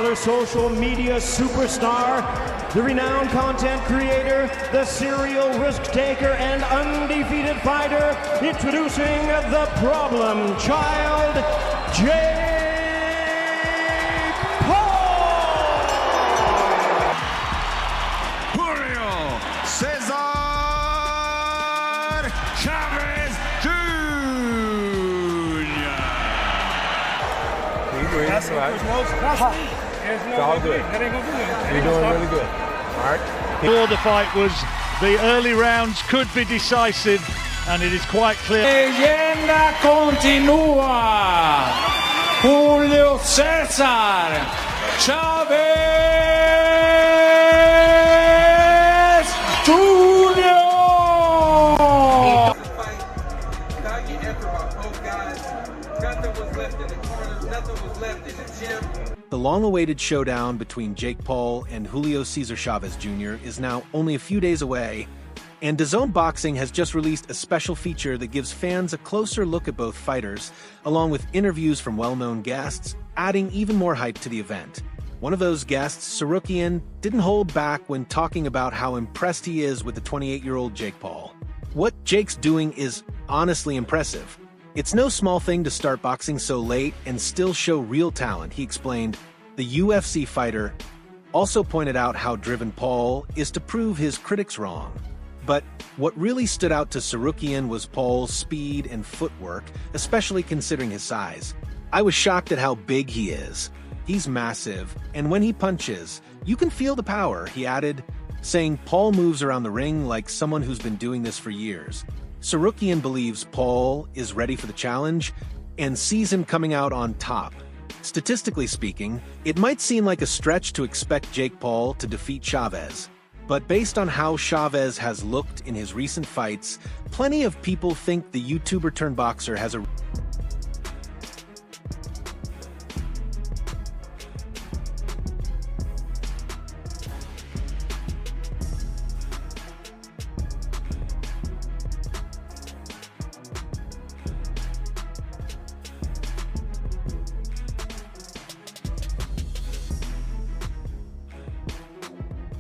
popular social media superstar, the renowned content creator, the serial risk taker, and undefeated fighter, introducing the problem child, JakePaul! Julio Cesar Chavez Jr. That's all good. You're doing really good. All right. Before the fight was the early rounds could be decisive, and it is quite clear. Leyenda continúa. Julio Cesar Chavez Jr. The long-awaited showdown between JakePaul and Julio Cesar Chavez Jr. is now only a few days away, and DAZN Boxing has just released a special feature that gives fans a closer look at both fighters, along with interviews from well-known guests, adding even more hype to the event. One of those guests, Sarukian, didn't hold back when talking about how impressed he is with the 28-year-old JakePaul. What Jake's doing is honestly impressive. It's no small thing to start boxing so late and still show real talent, he explained. The UFC fighter also pointed out how driven Paul is to prove his critics wrong. But what really stood out to Sarukian was Paul's speed and footwork, especially considering his size. I was shocked at how big he is. He's massive, and when he punches, you can feel the power, he added, saying Paul moves around the ring like someone who's been doing this for years. Sarukian believes Paul is ready for the challenge and sees him coming out on top. Statistically speaking, it might seem like a stretch to expect JakePaul to defeat Chavez. But based on how Chavez has looked in his recent fights, plenty of people think the YouTuber-turned-boxer has a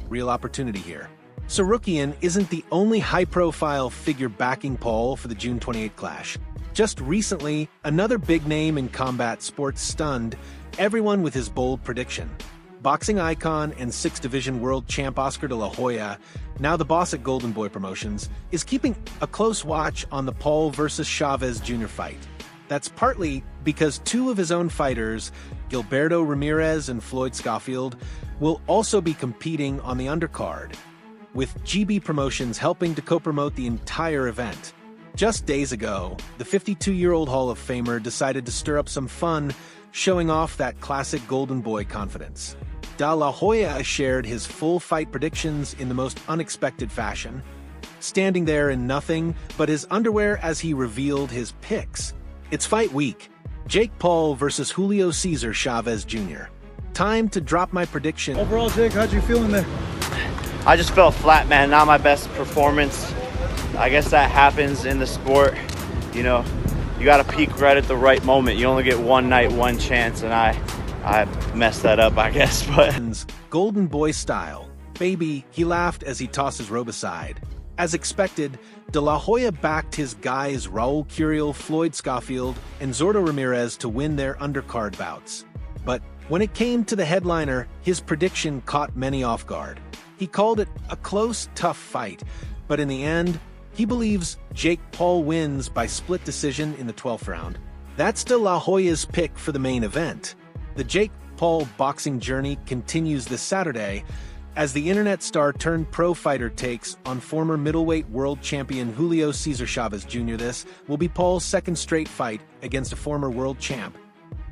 real opportunity here. Sarukian isn't the only high-profile figure backing Paul for the June 28 clash. Just recently, another big name in combat sports stunned everyone with his bold prediction. Boxing icon and 6th Division world champ Oscar de la Hoya, now the boss at Golden Boy Promotions, is keeping a close watch on the Paul versus Chavez Jr. fight. That's partly because two of his own fighters, Gilberto Ramirez and Floyd Schofield, will also be competing on the undercard, with GB Promotions helping to co-promote the entire event. Just days ago, the 52-year-old Hall of Famer decided to stir up some fun, showing off that classic Golden Boy confidence. De La Hoya shared his full fight predictions in the most unexpected fashion, standing there in nothing but his underwear as he revealed his picks. It's fight week. JakePaul versus Julio Cesar Chavez Jr. Time to drop my prediction. Overall, Jake, how'd you feel in there? I just felt flat, man. Not my best performance. I guess that happens in the sport. You know, you got to peak right at the right moment. You only get one night, one chance, and I messed that up, I guess. But Golden Boy style. Baby, he laughed as he tossed his robe aside. As expected, De La Hoya backed his guys Raul Curiel, Floyd Schofield, and Zordo Ramirez to win their undercard bouts. But when it came to the headliner, his prediction caught many off guard. He called it a close, tough fight, but in the end, he believes JakePaul wins by split decision in the 12th round. That's De La Hoya's pick for the main event. The JakePaul boxing journey continues this Saturday, as the internet star turned pro fighter takes on former middleweight world champion Julio Cesar Chavez Jr. This will be Paul's second straight fight against a former world champ,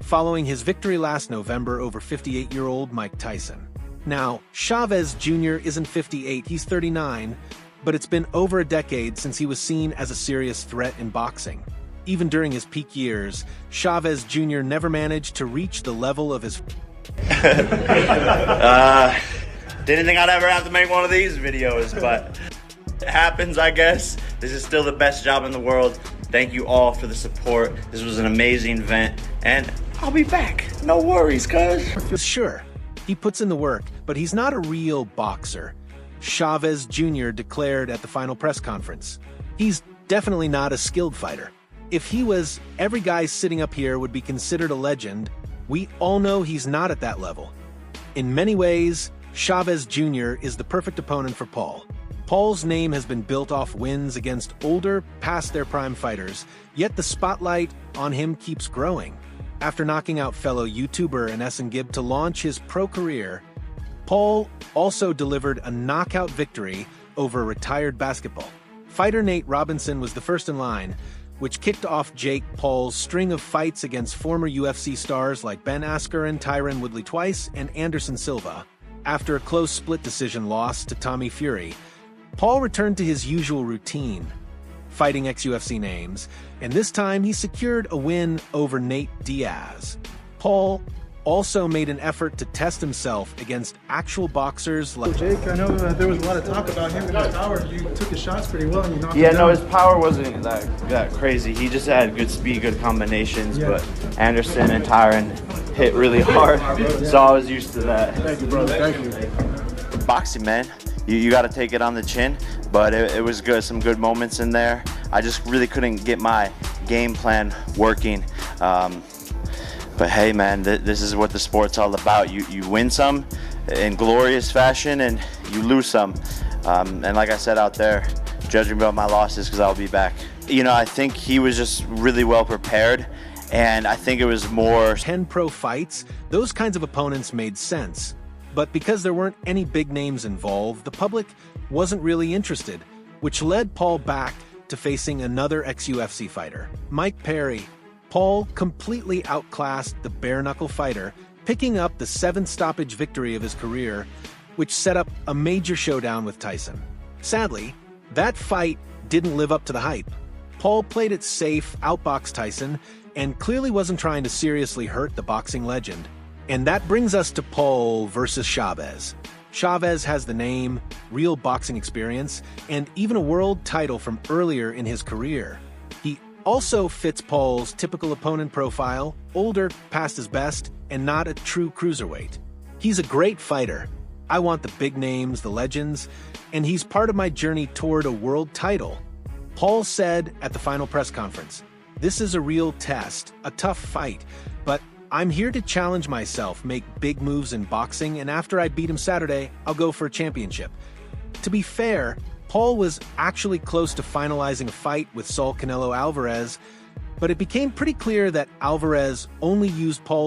following his victory last November over 58-year-old Mike Tyson. Now, Chavez Jr. isn't 58, he's 39, but it's been over a decade since he was seen as a serious threat in boxing. Even during his peak years, Chavez Jr. never managed to reach the level of his... Didn't think I'd ever have to make one of these videos, but it happens, I guess. This is still the best job in the world. Thank you all for the support. This was an amazing event, and I'll be back. No worries, cuz. Sure, He puts in the work, but he's not a real boxer. Chavez Jr. declared at the final press conference. He's definitely not a skilled fighter. If he was, every guy sitting up here would be considered a legend. We all know he's not at that level. In many ways, Chavez Jr. is the perfect opponent for Paul. Paul's name has been built off wins against older, past their prime fighters, yet the spotlight on him keeps growing. After knocking out fellow YouTuber Essen Gibb to launch his pro career, Paul also delivered a knockout victory over retired basketball fighter Nate Robinson was the first in line, which kicked off JakePaul's string of fights against former UFC stars like Ben Askren, Tyron Woodley twice, and Anderson Silva. After a close split decision loss to Tommy Fury, Paul returned to his usual routine, fighting ex-UFC names, and this time he secured a win over Nate Diaz. Paul also made an effort to test himself against actual boxers like... Jake, I know there was a lot of talk about him and his power. You took his shots pretty well and you knocked him Yeah, down. no, his power wasn't that crazy. He just had good speed, good combinations, but Anderson and Tyron hit really hard, so I was used to that. Thank you, brother. Thank you. Boxing, man, you got to take it on the chin, but it was good, some good moments in there. I just really couldn't get my game plan working. But hey, man, this is what the sport's all about. You win some in glorious fashion and you lose some. And like I said out there, judging about my losses because I'll be back. You know, I think he was just really well prepared, and I think it was more... 10 pro fights, those kinds of opponents made sense. But because there weren't any big names involved, the public wasn't really interested, which led Paul back to facing another ex-UFC fighter, Mike Perry. Paul completely outclassed the bare-knuckle fighter, picking up the 7th stoppage victory of his career, which set up a major showdown with Tyson. Sadly, that fight didn't live up to the hype. Paul played it safe, outboxed Tyson, and clearly wasn't trying to seriously hurt the boxing legend. And that brings us to Paul versus Chavez. Chavez has the name, real boxing experience, and even a world title from earlier in his career. He also fits Paul's typical opponent profile, older, past his best, and not a true cruiserweight. He's a great fighter. I want the big names, the legends, and he's part of my journey toward a world title. Paul said at the final press conference, "This is a real test, a tough fight, but I'm here to challenge myself, make big moves in boxing, and after I beat him Saturday, I'll go for a championship." To be fair, Paul was actually close to finalizing a fight with Saul Canelo Alvarez, but it became pretty clear that Alvarez only used Paul's